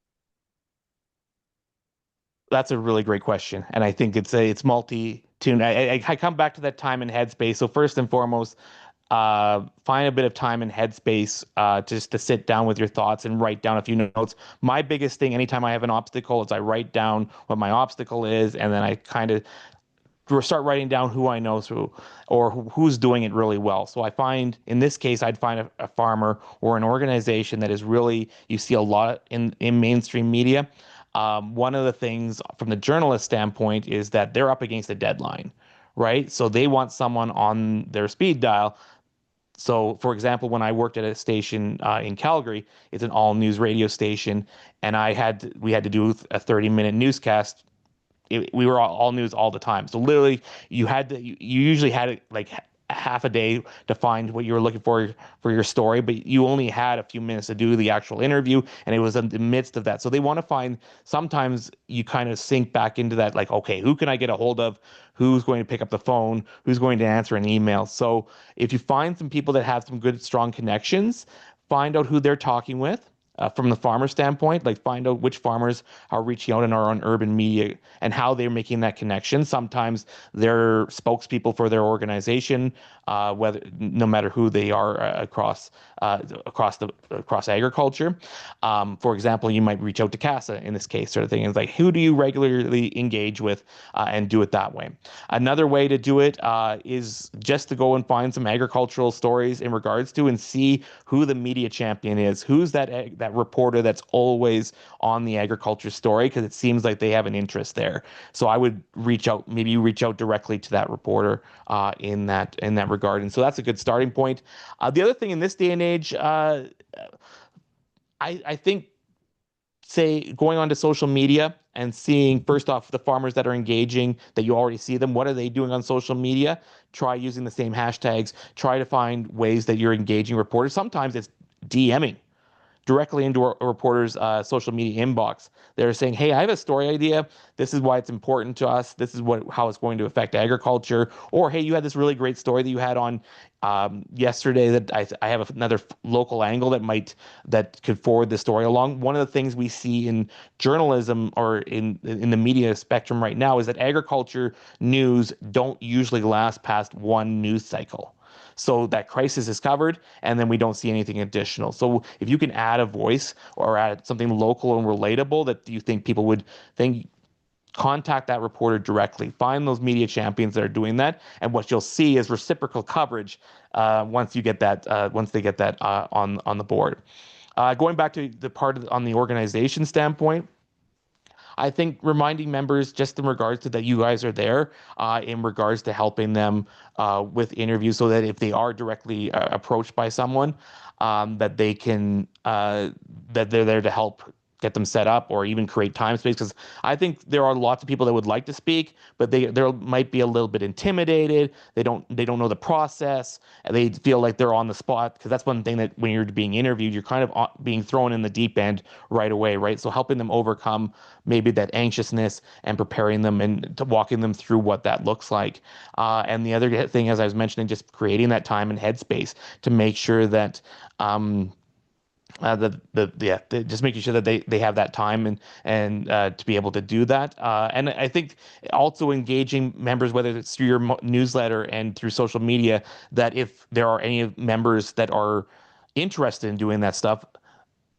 That's a really great question, and I think it's multi-tuned. I come back to that time and headspace. So first and foremost, find a bit of time and headspace just to sit down with your thoughts and write down a few notes. My biggest thing, anytime I have an obstacle, is I write down what my obstacle is, and then I kind of start writing down who I know through or who's doing it really well. So I find in this case, I'd find a farmer or an organization that is really, you see a lot in mainstream media. One of the things from the journalist standpoint is that they're up against a deadline, right? So they want someone on their speed dial. So, for example, when I worked at a station in Calgary, it's an all news radio station, and we had to do a 30-minute newscast. We were all news all the time. So literally, you usually had like half a day to find what you were looking for your story, but you only had a few minutes to do the actual interview, and it was in the midst of that. So they want to find, sometimes you kind of sink back into that, like, okay, who can I get a hold of? Who's going to pick up the phone? Who's going to answer an email? So if you find some people that have some good, strong connections, find out who they're talking with. From the farmer standpoint, like find out which farmers are reaching out and are on urban media and how they're making that connection. Sometimes they're spokespeople for their organization, whether no matter who they are across agriculture. For example, you might reach out to CASA in this case, sort of thing. It's like, who do you regularly engage with, and do it that way. Another way to do it is just to go and find some agricultural stories in regards to and see who the media champion is, who's that reporter that's always on the agriculture story, because it seems like they have an interest there. So I would reach out, maybe you reach out directly to that reporter in that regard. And so that's a good starting point. The other thing in this day and age, I think, say, going onto social media and seeing first off the farmers that are engaging, that you already see them, what are they doing on social media? Try using the same hashtags. Try to find ways that you're engaging reporters. Sometimes it's DMing directly into a reporter's social media inbox. They're saying, "Hey, I have a story idea. This is why it's important to us. This is how it's going to affect agriculture." Or, "Hey, you had this really great story that you had on yesterday that I have another local angle that could forward the story along." One of the things we see in journalism or in the media spectrum right now is that agriculture news don't usually last past one news cycle. So that crisis is covered, and then we don't see anything additional. So if you can add a voice or add something local and relatable that you think people would think, contact that reporter directly. Find those media champions that are doing that, and what you'll see is reciprocal coverage once they get that on the board. Going back to the part on the organization standpoint, I think reminding members just in regards to that you guys are there in regards to helping them with interviews, so that if they are directly approached by someone, that they can that they're there to help get them set up or even create time space, because I think there are lots of people that would like to speak, but they might be a little bit intimidated. They don't know the process. They feel like they're on the spot, because that's one thing that when you're being interviewed, you're kind of being thrown in the deep end right away, right? So helping them overcome maybe that anxiousness and preparing them and to walking them through what that looks like. And the other thing, as I was mentioning, just creating that time and headspace to make sure that um, just making sure that they have that time and to be able to do that. And I think also engaging members, whether it's through your newsletter and through social media, that if there are any members that are interested in doing that stuff,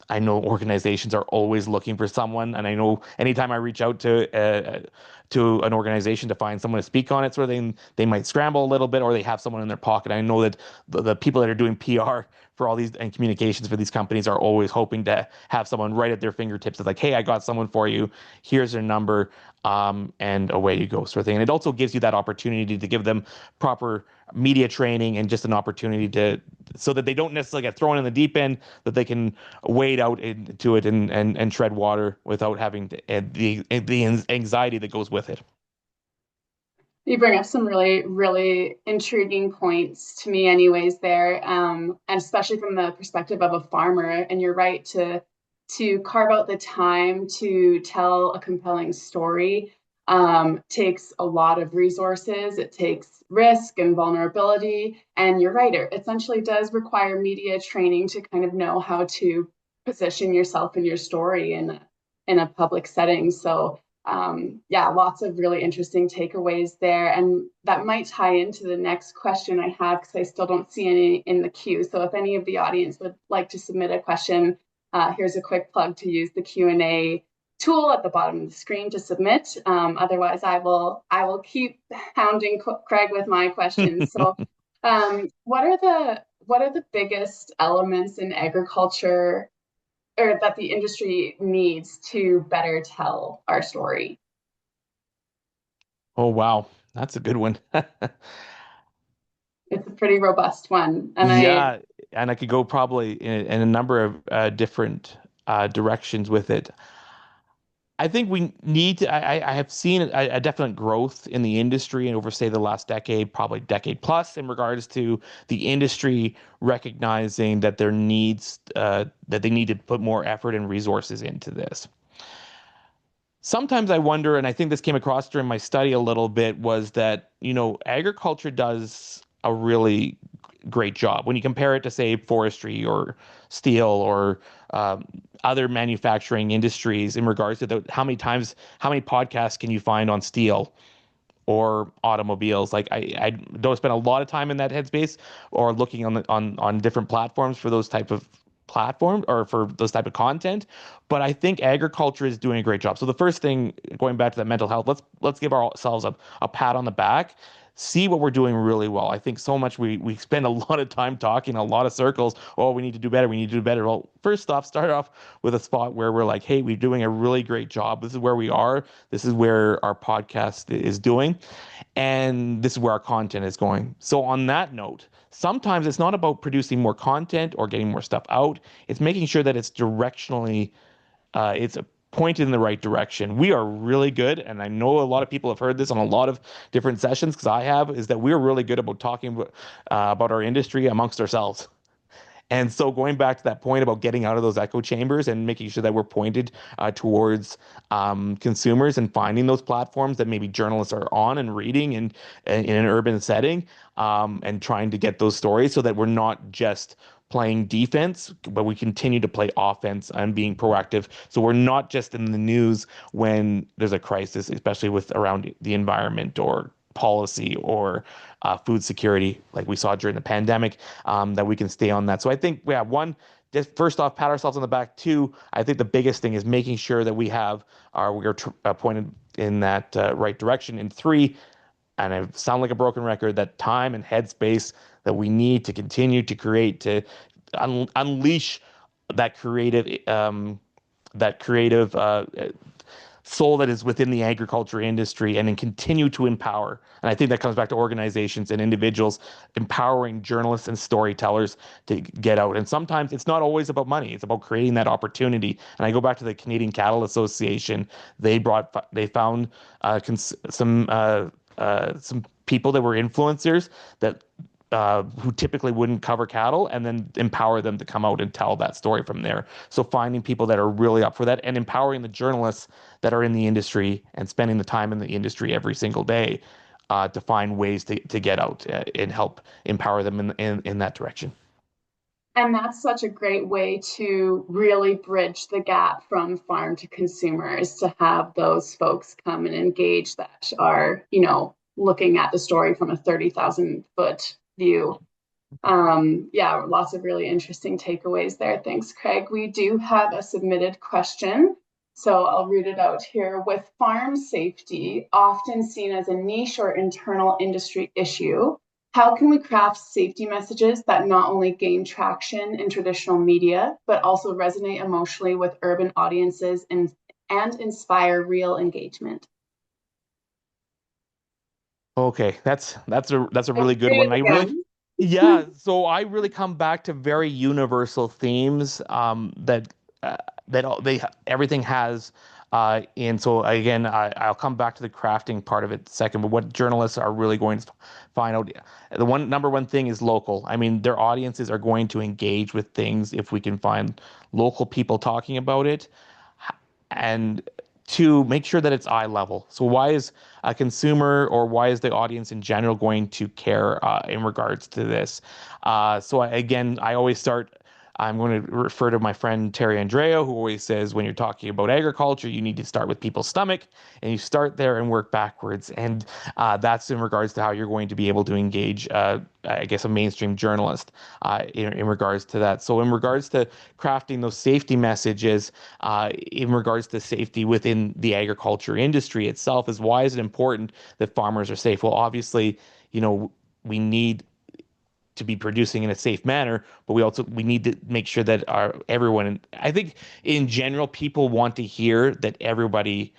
I know organizations are always looking for someone, and I know anytime I reach out to an organization to find someone to speak on it, sort of thing, they might scramble a little bit, or they have someone in their pocket. I know that the people that are doing PR for all these and communications for these companies are always hoping to have someone right at their fingertips. It's like, hey, I got someone for you. Here's their number, and away you go, sort of thing. And it also gives you that opportunity to give them proper media training and just an opportunity to so that they don't necessarily get thrown in the deep end, that they can wade out into it and tread water without having to, the anxiety that goes with it. You bring up some really, really intriguing points to me, anyways, there, and especially from the perspective of a farmer. And you're right to carve out the time to tell a compelling story takes a lot of resources. It takes risk and vulnerability. And you're right, it essentially does require media training to kind of know how to position yourself and your story in a public setting. So yeah, lots of really interesting takeaways there. And that might tie into the next question I have, because I still don't see any in the queue. So if any of the audience would like to submit a question, here's a quick plug to use the Q&A tool at the bottom of the screen to submit. Otherwise, I will keep hounding Craig with my questions. So what are the biggest elements in agriculture, or that the industry needs to better tell our story? Oh, wow. That's a good one. It's a pretty robust one. And Yeah, and I could go probably in a number of different directions with it. I think we need to. I have seen a definite growth in the industry and over, say, the last decade, probably decade plus, in regards to the industry recognizing that that they need to put more effort and resources into this. Sometimes I wonder, and I think this came across during my study a little bit, was that, agriculture does a really great job when you compare it to, say, forestry or steel or other manufacturing industries, in regards to how many podcasts can you find on steel or automobiles? Like I don't spend a lot of time in that headspace or looking on different platforms for those type of platforms or for those type of content. But I think agriculture is doing a great job. So the first thing, going back to that mental health, let's give ourselves a pat on the back. See what we're doing really well. I think so much we spend a lot of time talking, a lot of circles. Oh, we need to do better. We need to do better. Well, first off, start off with a spot where we're like, hey, we're doing a really great job. This is where we are. This is where our podcast is doing. And this is where our content is going. So on that note, sometimes it's not about producing more content or getting more stuff out. It's making sure that it's pointed in the right direction. We are really good, and I know a lot of people have heard this on a lot of different sessions, because I have, is that we're really good about talking about our industry amongst ourselves. And so going back to that point about getting out of those echo chambers and making sure that we're pointed towards consumers and finding those platforms that maybe journalists are on and reading and in an urban setting, and trying to get those stories so that we're not just playing defense, but we continue to play offense and being proactive. So we're not just in the news when there's a crisis, especially with around the environment or policy or food security, like we saw during the pandemic, that we can stay on that. So I think we have one, just first off, pat ourselves on the back. Two, I think the biggest thing is making sure that we are pointed in that right direction. And three, and I sound like a broken record, that time and headspace that we need to continue to create to unleash that creative soul that is within the agriculture industry and then continue to empower. And I think that comes back to organizations and individuals empowering journalists and storytellers to get out. And sometimes it's not always about money, it's about creating that opportunity. And I go back to the Canadian Cattle Association. They found some people that were influencers that who typically wouldn't cover cattle, and then empower them to come out and tell that story from there. So finding people that are really up for that and empowering the journalists that are in the industry and spending the time in the industry every single day to find ways to get out and help empower them in that direction. And that's such a great way to really bridge the gap from farm to consumers, to have those folks come and engage that are, looking at the story from a 30,000-foot view. Yeah, lots of really interesting takeaways there. Thanks, Craig. We do have a submitted question, so I'll read it out here. With farm safety often seen as a niche or internal industry issue, how can we craft safety messages that not only gain traction in traditional media, but also resonate emotionally with urban audiences and inspire real engagement? Okay, that's a I'll really good read one. it again. Yeah, so I really come back to very universal themes that everything has. And so again, I'll come back to the crafting part of it second. But what journalists are really going to find out, the number one thing is local. I mean, their audiences are going to engage with things if we can find local people talking about it, and to make sure that it's eye level. So why is a consumer, or why is the audience in general going to care in regards to this? Again, I always start. I'm going to refer to my friend Terry Andrea, who always says when you're talking about agriculture, you need to start with people's stomach, and you start there and work backwards. And that's in regards to how you're going to be able to engage, I guess, a mainstream journalist in regards to that. So in regards to crafting those safety messages, in regards to safety within the agriculture industry itself, is why is it important that farmers are safe? Well, obviously, we need to be producing in a safe manner, but we need to make sure that everyone. I think in general, people want to hear that everybody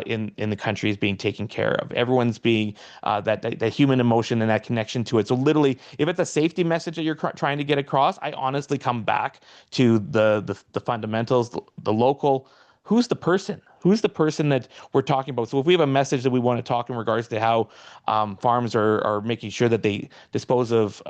in the country is being taken care of. Everyone's being that human emotion and that connection to it. So literally, if it's a safety message that you're trying to get across, I honestly come back to the fundamentals, the local. Who's the person? Who's the person that we're talking about? So if we have a message that we want to talk in regards to how farms are making sure that they dispose of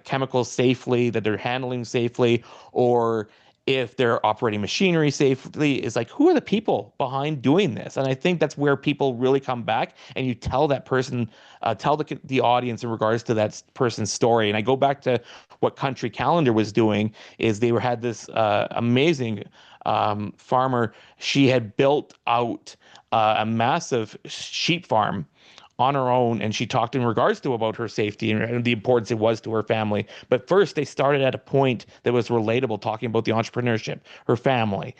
chemicals safely, that they're handling safely, or if they're operating machinery safely, is like, who are the people behind doing this? And I think that's where people really come back, and you tell that person, tell the audience in regards to that person's story. And I go back to what Country Calendar was doing, is they had this amazing farmer. She had built out a massive sheep farm on her own, and she talked in regards to about her safety and the importance it was to her family. But first, they started at a point that was relatable, talking about the entrepreneurship, her family,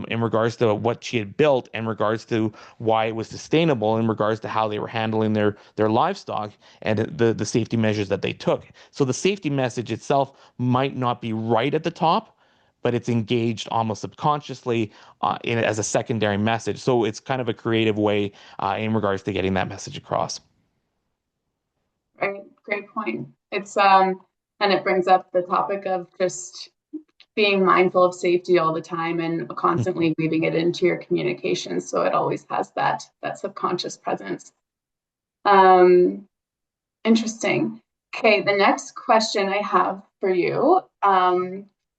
in regards to what she had built, in regards to why it was sustainable, in regards to how they were handling their livestock and the safety measures that they took. So the safety message itself might not be right at the top, but it's engaged almost subconsciously as a secondary message. So it's kind of a creative way in regards to getting that message across. Right, great point. It's and it brings up the topic of just being mindful of safety all the time and constantly weaving it into your communications, so it always has that subconscious presence. Interesting. Okay, the next question I have for you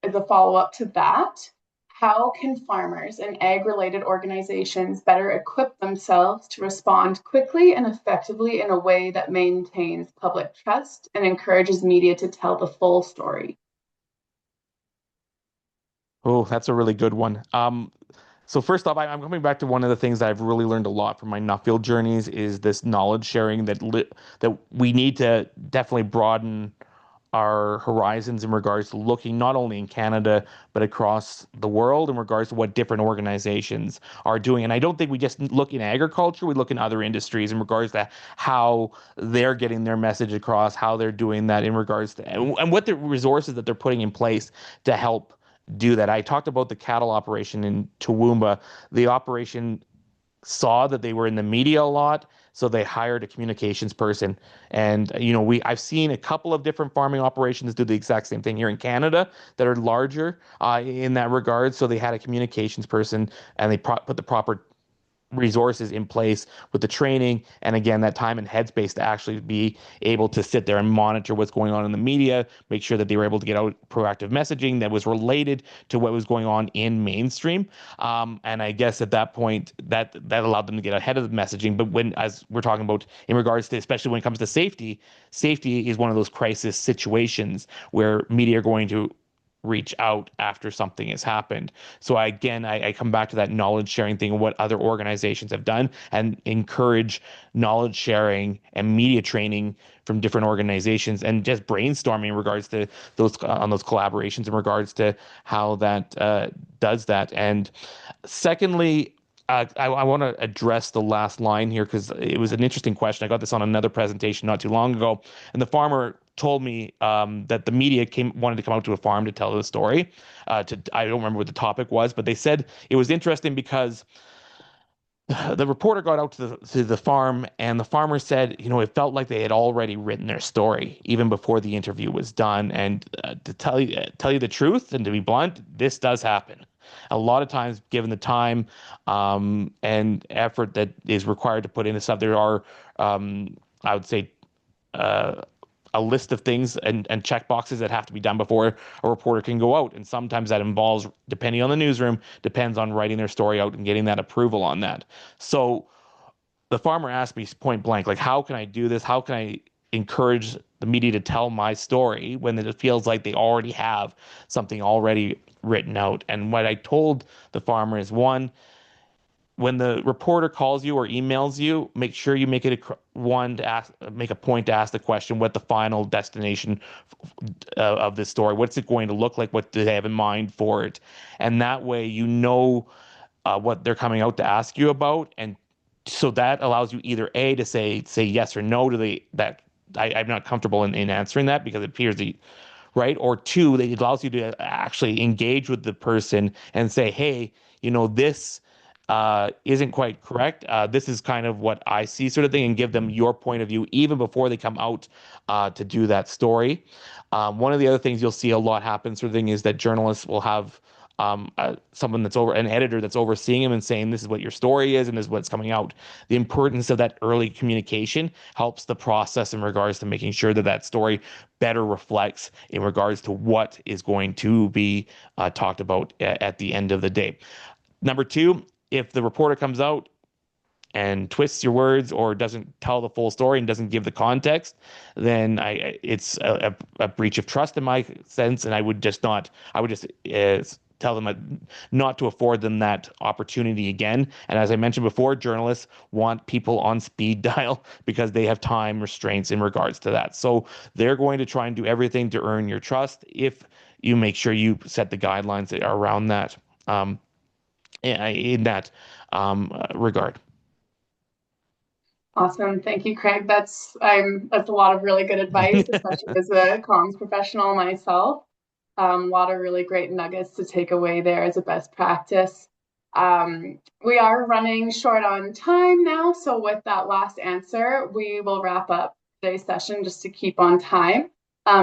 is a follow-up to that. How can farmers and ag-related organizations better equip themselves to respond quickly and effectively in a way that maintains public trust and encourages media to tell the full story? Oh, that's a really good one. So first off, I'm coming back to one of the things that I've really learned a lot from my Nuffield journeys, is this knowledge sharing that we need to definitely broaden our horizons in regards to looking not only in Canada but across the world in regards to what different organizations are doing. And I don't think we just look in agriculture, we look in other industries in regards to how they're getting their message across, how they're doing that in regards to and what the resources that they're putting in place to help do that. I talked about the cattle operation in Toowoomba. The operation saw that they were in the media a lot, so they hired a communications person. And I've seen a couple of different farming operations do the exact same thing here in Canada that are larger in that regard. So they had a communications person, and they put the proper resources in place with the training, and again, that time and headspace to actually be able to sit there and monitor what's going on in the media, make sure that they were able to get out proactive messaging that was related to what was going on in mainstream. And I guess at that point, that allowed them to get ahead of the messaging. But as we're talking about in regards to, especially when it comes to safety, safety is one of those crisis situations where media are going to reach out after something has happened. So I come back to that knowledge sharing thing and what other organizations have done, and encourage knowledge sharing and media training from different organizations, and just brainstorming in regards to those collaborations in regards to how that does that. And secondly, I want to address the last line here because it was an interesting question. I got this on another presentation not too long ago, and the farmer told me that the media wanted to come out to a farm to tell the story. I don't remember what the topic was, but they said it was interesting because the reporter got out to the farm, and the farmer said, it felt like they had already written their story even before the interview was done. And to tell you the truth, and to be blunt, this does happen. A lot of times, given the time and effort that is required to put into stuff, there are, I would say, a list of things and check boxes that have to be done before a reporter can go out. And sometimes that involves, depending on the newsroom, depends on writing their story out and getting that approval on that. So the farmer asked me point blank, like, how can I do this? How can I encourage the media to tell my story when it feels like they already have something already written out? And what I told the farmer is, one, when the reporter calls you or emails you, make sure you make it make a point to ask the question, what the final destination of this story, what's it going to look like? What do they have in mind for it? And that way, what they're coming out to ask you about. And so that allows you either A, to say yes or no to I'm not comfortable in answering that because it appears that, right? Or two, that it allows you to actually engage with the person and say, hey, this isn't quite correct. This is kind of what I see, sort of thing, and give them your point of view even before they come out to do that story. One of the other things you'll see a lot happen, sort of thing, is that journalists will have someone an editor that's overseeing him and saying, this is what your story is and this is what's coming out. The importance of that early communication helps the process in regards to making sure that that story better reflects in regards to what is going to be talked about at the end of the day. Number two, if the reporter comes out and twists your words or doesn't tell the full story and doesn't give the context, then it's a breach of trust in my sense, and I would just tell them not to afford them that opportunity again. And as I mentioned before, journalists want people on speed dial because they have time restraints in regards to that. So they're going to try and do everything to earn your trust if you make sure you set the guidelines that are around that. In that regard. Awesome. Thank you, Craig. That's a lot of really good advice, especially as a comms professional myself. A lot of really great nuggets to take away there as a best practice. We are running short on time now, so with that last answer, we will wrap up today's session just to keep on time.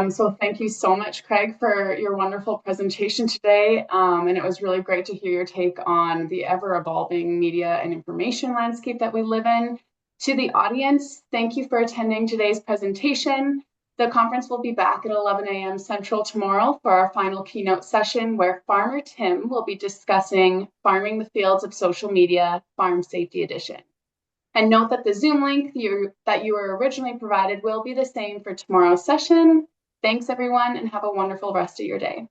So thank you so much, Craig, for your wonderful presentation today. And it was really great to hear your take on the ever-evolving media and information landscape that we live in. To the audience, thank you for attending today's presentation. The conference will be back at 11 a.m. Central tomorrow for our final keynote session, where Farmer Tim will be discussing Farming the Fields of Social Media, Farm Safety Edition. And note that the Zoom link that you were originally provided will be the same for tomorrow's session. Thanks, everyone, and have a wonderful rest of your day.